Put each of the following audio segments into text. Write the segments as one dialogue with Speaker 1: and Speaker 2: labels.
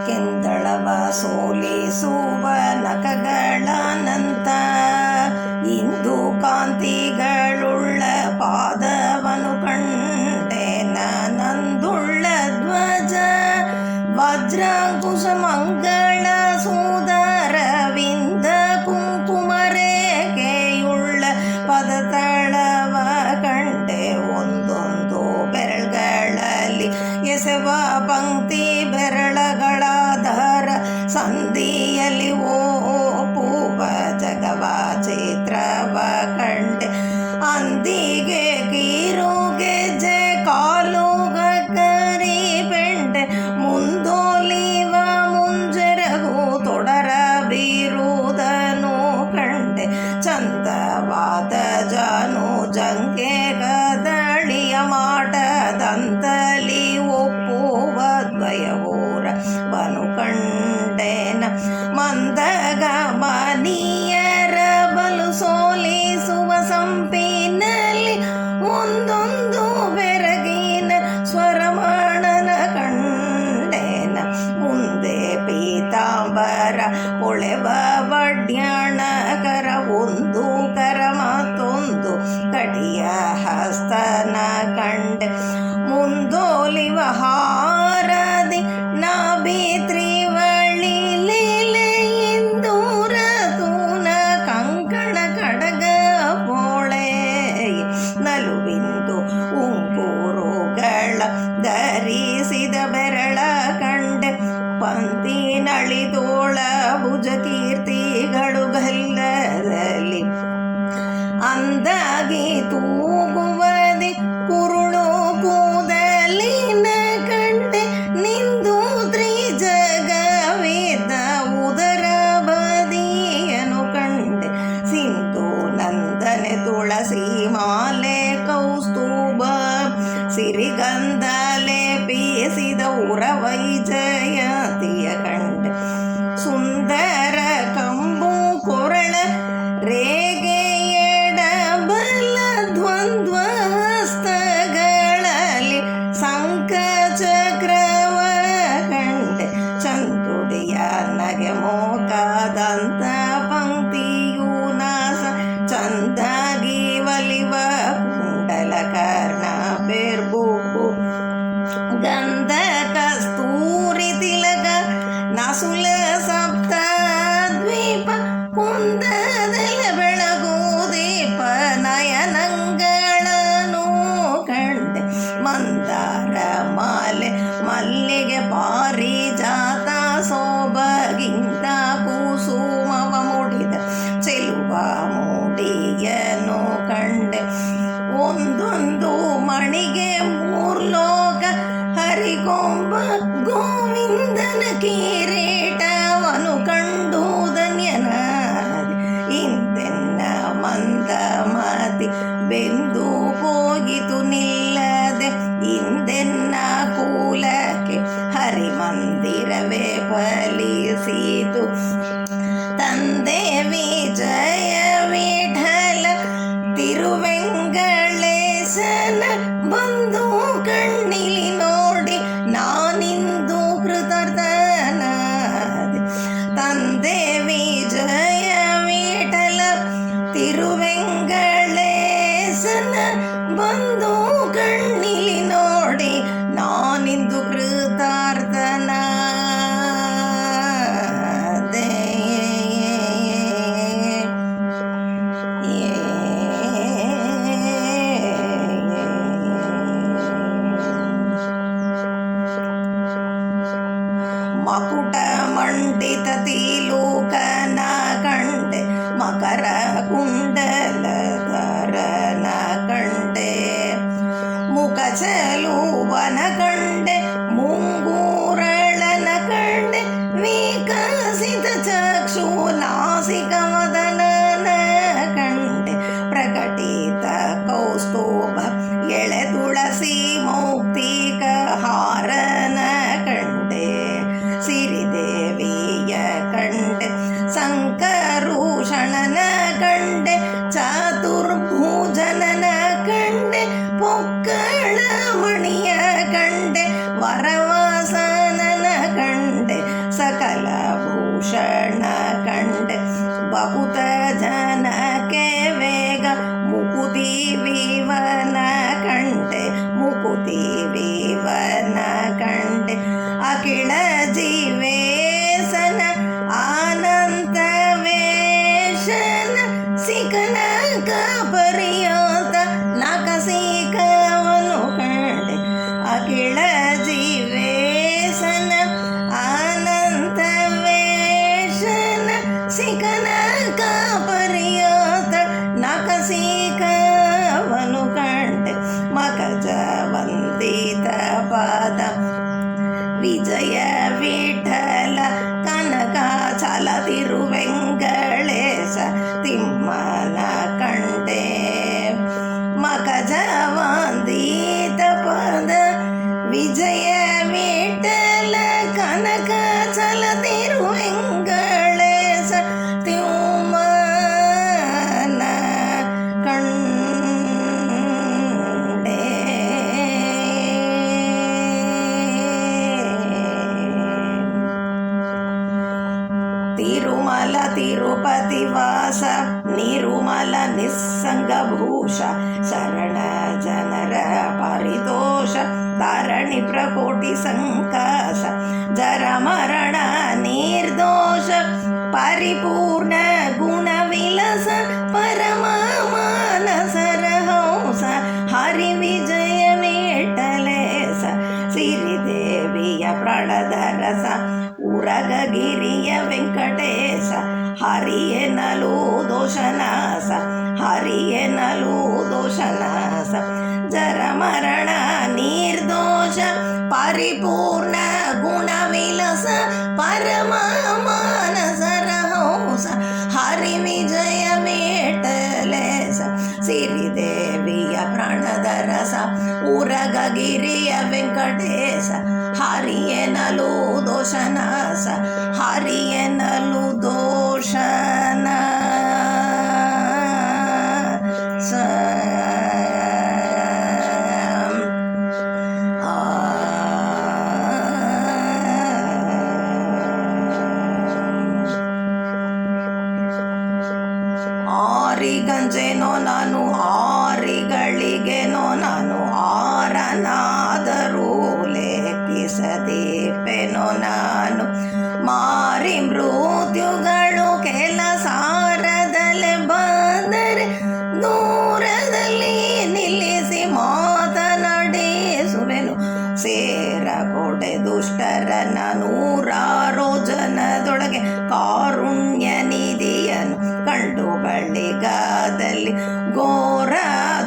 Speaker 1: ಕೆಂದಳವ ಸೋಲಿಸುವ ನಖಗಳನಂತ ಇಂದು ಕಾಂತಿಗಳುಳ್ಳ ಪಾದವನು ಕಂಡೆ ನಂದುಳ್ಳ ಧ್ವಜ ವಜ್ರಾಂಕುಶ ಮಂಗಳ ಸೋದರವಿಂದ ಕುಂಕುಮರೇಖೆಯುಳ್ಳ ಪದತಳವ ಕಂಡೆ ಒಂದೊಂದು ಬೆರಳುಗಳಲ್ಲಿ ಎಸೆವ ಪಂಕ್ತಿ ಬೆರಳಗಳಾಧಾರ ಸಂಧಿಯಲ್ಲಿ ಓಪುವ ಜಗವ ಚಿತ್ರವ ಕಂಡೆ ಅಂದಿಗೆ ಕೀರುಗೆಜ್ಜೆ ಕಾಲುಗ ಕರಿ ಪೆಂಡೆ ಮುಂದೋಲಿವ ಮುಂಜರಗು ತೊಡರ ಬೀರುವುದನ್ನು ಕಂಡೆ ಚಂದವಾದ ಜಾನು ಜಂಕೆ ಕದಳಿಯ ಮಾಟದಂತಲಿ ಒಪ್ಪುವ ದ್ವಯವೂರ ವನು ಕಂಡೇನ ಮಂದಗ ಮನಿಯರ ಬಲು ಸೋಲಿಸುವ ಸಂಪಿನಲ್ಲಿ ಒಂದೊಂದು ಬೆರಗಿನ ಸ್ವರಮಾಣನ ಕಂಡೇನ ಮುಂದೆ ಪೀತಾಂಬರ ಹೊಳೆವ ವಡ್ಯಾಣಕರ ಒಂದು ಕರ ಮತ್ತೊಂದು ಕಡಿಯ ಹಸ್ತನ ಕಂಡೆ ಮುಂದೋಲಿವ ಹಾರದಿ ನಾಭಿತ್ರಿವಳಿ ಲೀಲೆಯಿಂದೂರ ತೂನ ಕಂಕಣ ಕಡಗ ಪೋಳೆ ನಲುವಿಂದು ಉಂಕೂರುಗಳ ಧರಿಸಿದ ಬೆರಳ ಕಂಡೆ ಪಂತಿನಳಿದೋಳ ಭುಜ ಕೀರ್ತಿಗಳು ಗಲ್ಲದಲ್ಲಿ ಅಂದಾಗಿ ತೂಗುವದೆ ಕುರುಳು ಕೂದಲಿನ ಕಂಡೆ ನಿಂದು ತ್ರಿಜಗವೇದ ಉದರ ಬದಿಯನು ಕಂಡೆ ಸಿಂಧು ನಂದನೆ ತುಳಸಿ ಮಾಲೆ ಕೌಸ್ತುಭ ಸಿರಿಗಂಧಲೆ ಪೀಸಿದ ಉರವೈಜಯತಿಯ ಕಂಡೆ ಸುಂದರ ಕಂಬು ಕೊರಳ ರೇಗೆಯಡ ಬಲ ದ್ವಂದ್ವ ಹಸ್ತಗಳಲ್ಲಿ ಶಂಖ ಚಕ್ರವ ಕಂಡೆ ಚಂದುಡಿಯ ನಗೆ ಮೋಕದಂತ ಪಂಕ್ತಿಯು ನಾಸ ಚಂದಾಗಿ ಒಲಿವ ಕುಂಡಲ ಕರ್ಣ ಬೆರ್ಬುಕು ಗಂಧ ಕಸ್ತೂರಿ ತಿಲಕ ನಸುಲ ಸಪ್ತ ದ್ವೀಪ ಕುಂದದಲ ಬೆಳಗು ದೀಪ ನಯನಂಗಳನು ಕಂಡೆ ಮಂದಾರ ಮಾಲೆ ಮಲ್ಲಿಗೆ ಪಾರಿಜಾತ ಸೋಬಗಿಂತ ಕುಸುಮವ ಮುಡಿದ ಚೆಲುವ ಮೂಡಿಯನು ಕಂಡೆ ಒಂದೊಂದು ಮಣಿಗೆ ಮೂರ್ಲೋಕ ಹರಿಗೊಂಬ ಗೋವಿಂದನ ಕಿರೀಟವನು ಕಂಡು ಧನ್ಯನಾದೆ ಇಂದೆನ್ನ ಮಂದ ಮತಿ ಬೆಂದು ಹೋಗಿತು ನಿಲ್ಲದೆ ಇಂದೆನ್ನ ಕೂಲಕ್ಕೆ ಹರಿಮಂದಿರವೇ ಫಲಿಸಿತು ತಂದೆ ವಿಜಯ ವಿಠಲ ತಿರುವೆಂಗಳೇಶನ ಬಂದು ಕಣ್ಣಿಲಿ ನೋಡಿ ನಾನಿಂದು ಕೃತಾರ್ಥನಾದೆ ತಂದೆ ವಿಜಯ ವಿಠಲ ತಿರುವೆಂಗಳೇಶನ ಬಂದು ಕಣ್ಣಿಲಿ ನೋಡಿ ನಾನಿಂದು ಕೃತಾರ್ಥನಾದೆ ಮಕುಟ ಮಂಡಿತ ತಿಲೋಕನ ಕಂಡೆ ಮಕರ ಕುಂಡಲಧರನ ಕಂಡೆ ಮುಖ ಚಲುವನ ಕಂಡೆ ಮುಂಗೂರಳನ ಕಂಡೆ ವಿಕಸಿತ ಚಕ್ಷು ನಾಸಿಕ ವದನನ ಕಂಡೆ ಪ್ರಕಟಿತ ಕೌಸ್ತುಭ ಎಳೆ ತುಳಸಿ ಮೌಕ್ತಿಕ ಹಾರನ ಕಂಡೆ ವಸನನ ಕಂಡೆ ಸಕಲ ಭೂಷಣ ಕಂಡೆ ಬಹುದು ಜನಕ್ಕೆ ವೇಗ ಮುಕುತಿ ವಿವನ ಕಂಡೆ ಮುಕುತಿ ವಿವನ ಕಂಡೆ ಅಖಿಳ ಜೀವೇಸನ ಆನಂತ ವೇಷನ ಸಿಕನಕ ಪರ್ಯಂತ ನಕಸಿಕವನು ಕಂಡೆ ಅಖಿಳ ಜೀವೇಸನ ಆನಂತ ವೇಷನ ಸಿಕನಕ ಪರ್ಯಂತ ನಕಸಿಕವನು ಕಂಡೆ ಮಕಜ ವಂದಿತ ಪಾದ ವಿಜಯ ವಿಠಲ ಕನಕಾಚಲ ತಿರುವೆಂಗಳೇಶ ತಿಮ್ಮನ ಕಂಡೆ ಮಕಜ ವಂದಿತ ಪದ ವಿಜಯ ವಿಠಲ ಕನಕಾಚಲ ತಿರುವೆಂಗಳೇಶ ತಿಮ್ಮನ ಕಂಡೆ ತಿರುಮಲ ತಿರುಪತಿ ವಾಸ ನಿರುಮಲ ನಿಸ್ಸಂಗ ಭೂಷ ಶರಣ ಜನರ ಪರಿತೋಷ ತಾರಣಿ ಪ್ರಕೋಟಿ ಸಂಕಾಶ ಜರ ಮರಣ ನಿರ್ದೋಷ ಪರಿಪೂರ್ಣ ಗುಣ ವಿಲಸ ಪರಮ ಮಾನಸರ ಹಂಸ ಹರಿ ವಿಜಯ ವಿಠಲೇಶ ಸಿರಿದೇವಿಯ ಪ್ರಣದ ರಸ ಉರಗಗಿರಿಯ ವೆಂಕಟೇಶ ಹರಿಯನಲು ದೋಷನಾಸ ಹರಿಯನಲು ದೋಷನಾಸ ಜರ ಮರಣ ನಿರ್ದೋಷ ಪರಿಪೂರ್ಣ ಗುಣ ವಿಲಸ ಪರಮ ಮಾನಸರ ಹಂಸ ಹರಿ ವಿಜಯ ವಿಠಲೇಶ ಸಿರಿದೇವಿಯ ಪ್ರಾಣದ ರಸ ಉರಗಗಿರಿಯ ವೆಂಕಟೇಶ ಹರಿಯನಲು ದೋಷನಾಸ ಹರಿಯನಲು ದೋಷನಾಸ ಆರಿಗಂಜೆನೋ ನಾನು ಆರಿಗಳಿಗೆನೋ ನಾನು ಆರನಾದರೂ ಲೆಕ್ಕಿಸದೀಪೆನೋ ನಾನು ಮಾರಿ ಮೃತ್ಯುಗಳು ಕೆಲಸಾರದಲ್ಲಿ ಬಂದರೆ ದೂರದಲ್ಲಿ ನಿಲ್ಲಿಸಿ ಮಾತನಾಡಿಸುವೆನು ಸೇರ ಕೊಡೆ ದುಷ್ಟರನ ನೂರಾರು ಜನದೊಳಗೆ ಕಾರುಣ್ಯ ನಿಧಿಯನ್ನು ಕಂಡು ಬಳಿಗಾದಲ್ಲಿ ಘೋರ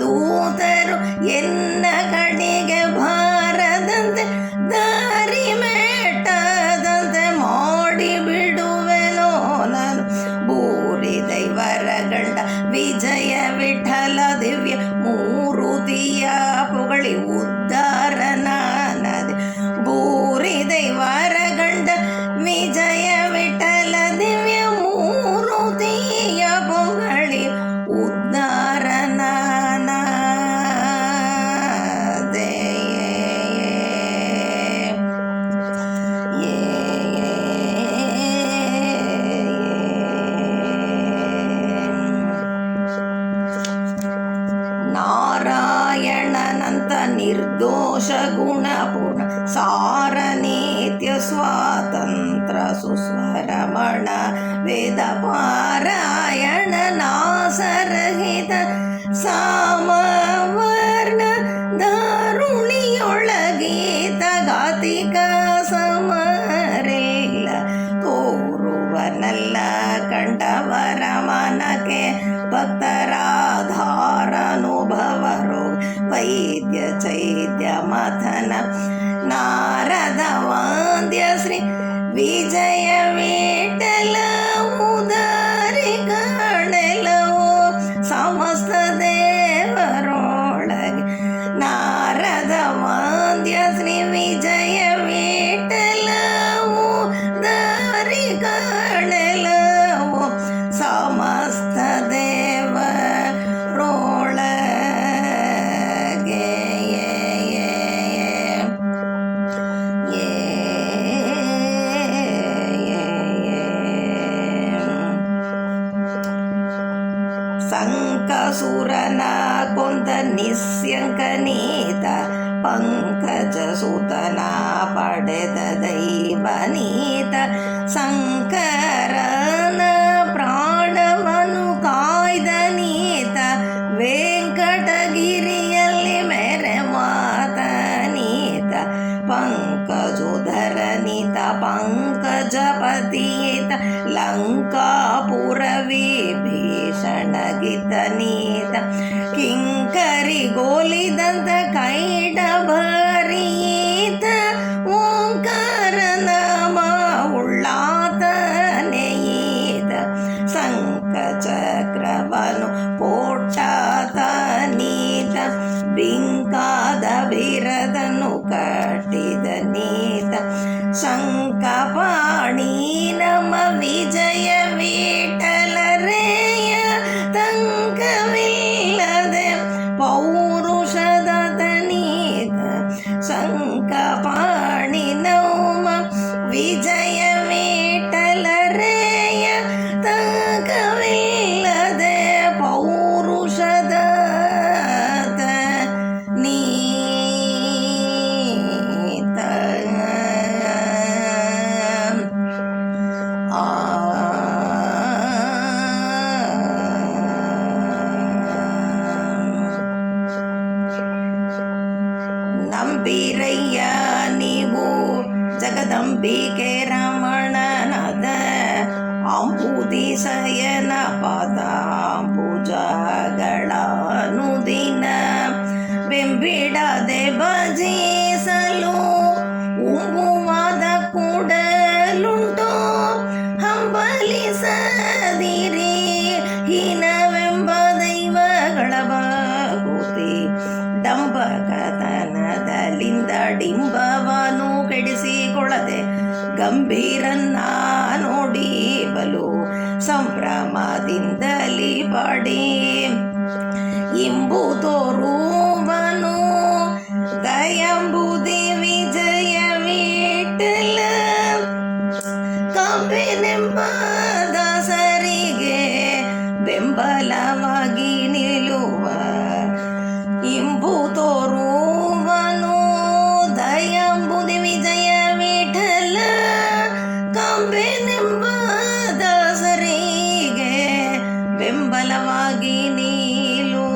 Speaker 1: ದೂತರು ಎನ್ನ ಕಡೆಗೆ ಬಾರದಂತೆ ದಾರಿ ಮೇಟದಂತೆ ಮಾಡಿ ಬಿಡುವೆನೋ ನಾನು ಬೂರಿ ದೈವರ ಗಂಡ ವಿಜಯ ವಿಠಲ ದಿವ್ಯ ಮೂರುತಿಯ ಪುಗಳಿ ಉದ್ಧಾರನಾನದೆ ಬೂರಿ ದೈವರ ಗಂಡ ವಿಜಯ ವಿಠಲ ದಿವ್ಯ ಮೂರುತಿಯ ಪುಗಳಿ ಉದ್ಧಾರನಾನದೆ ನಾರಾಯಣನಂತ ನಿರ್ದೋಷ ಗುಣಪೂರ್ಣ ಸಾರ ನಿತ್ಯ ಸ್ವಾತಂತ್ರ ಸುಸ್ವರಮಣ ವೇದ ಪಾರಾಯಣ ನಾಸರಹಿತ ಸಾಮವರ್ಣ ದಾರುಣಿಯೊಳಗೀತ ಗಾತಿಕ ಸಮರಿಲ್ಲ ತೋರುವನಲ್ಲ ಕಂಡವರ ಮನಕ್ಕೆ ಭಕ್ತರಾಧಾರನುಭವರು ವೈದ್ಯ ಚೈದ್ಯ ಮಥನ ನಾರದ ವಾದ್ಯ ಶ್ರೀ ವಿಜಯ ವಿಠಲ ಉದಾರಿ ಕಾಣೆಲವೋ ಸಮಸ್ತ ದೇವರೊಳಗೆ ನಾರದ ವಾದ್ಯ ಶ್ರೀ ವಿಜಯ ವಿಠಲ ಉದಾರಿ ಕಾಣೆಲವೋ ಸಮಸ್ತ ದೇವರೊಳಗೆ ಅಸುರನ ಕೊಂದ ನಿಸ್ಯಂಕನೀತ ಪಂಕಜ ಸುತನ ಪಡೆದ ದೈವನೀತ ಶಂಕರನ ಪ್ರಾಣವನ್ನು ಕಾಯ್ದ ನೀತ ವೆಂಕಟಗಿರಿಯಲ್ಲಿ ಮೆರೆ ಮಾತನೀತ ಪಂಕಜೋಧರ ನೀತ ಪಂಕಜಪತಿಯೇತ ಲಂಕಾಪುರ ವಿಭೀಷಣ ಗೀತ ನೀತ ಕಿಂಕರಿ ಗೋಲಿದಂತ ಕೈಡ ಭರೀತ ಓಂಕಾರ ನಾಮ ಉಳ್ಳಾತನೆಯೀತ ಶಂಖ ಚಕ್ರವನು ಪೋಟಾತನೀತ ಬಿಂಕಾದ ಬಿರದನು ಕಟ್ಟಿದ ನೀತ ಶಂಖಪಾಣಿ ನಮ್ಮ ವಿಜಯ ವಿಠಲರೇಯ ತಂಕವಿಲ್ಲದೆ ಪೌರುಷದ ನೀತ ಶಂಖಪಾಣಿ ನಮ್ಮ ವಿಜಯ ವಿಠಲರೇಯ ತಂಕವಿಲ್ಲದೆ ಪೌರುಷದ ನೀತ ನಂಬಿರಯ್ಯ ನೀವು ಜಗದಂಬಿಕೆ ರಮಣನಾದ ಅಂಬುದಿ ಶಯನ ಪಾದಾಂಬುಜಗಳನುದಿನ ಬೆಂಬಿಡದೆ ಭಜಿಸಲು ಉಂಬುವಾದ ಕೂಡಲುಂಟು ಹಂಬಲಿಸದಿರಿ ಹೀನವೆಂಬ ದೈವಗಳ ಬಾಗುತಿ ಡಂಬಕತನದಲ್ಲಿಂದ ಡಿಂಬವನು ಕೆಡಿಸಿಕೊಳ್ಳದೆ ಗಂಭೀರನ್ನ ನೋಡಿ ಬಲು ಸಂಭ್ರಮದಿಂದಲಿ ಪಡಿ ಇಂಬು ತೋರುವನು ದಯಂಬುದಿ ವಿಜಯ ವಿಠಲ ಕಂಬೆನೆಂಬ ದಾಸರಿಗೆ ಬೆಂಬಲವಾಗಿ ನಿಲ್ಲುವ ಇಂಬು ತೋರುವನು ದಯಂಬುದಿ ವಿಜಯ ವಿಠಲ ಕಂಬೆನೆಂಬ ದಾಸರಿಗೆ ಬೆಂಬಲವಾಗಿ ನಿಲ್ಲುವ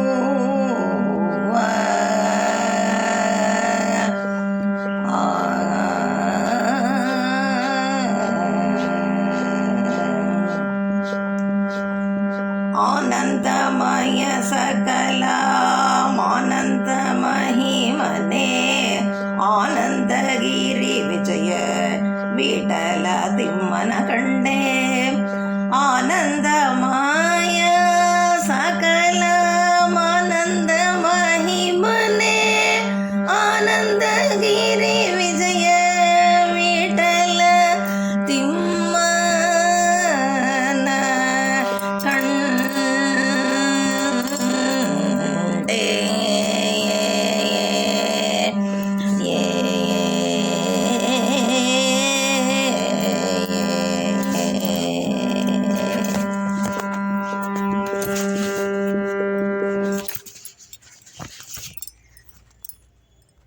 Speaker 1: ಆನಂದಮಯ ಸಕಲ ಆನಂದ ಮಹಿಮನೆ ಆನಂದಗಿರಿ ವಿಜಯ ವಿಠಲ ತಿಮ್ಮನ ಕಂಡೆ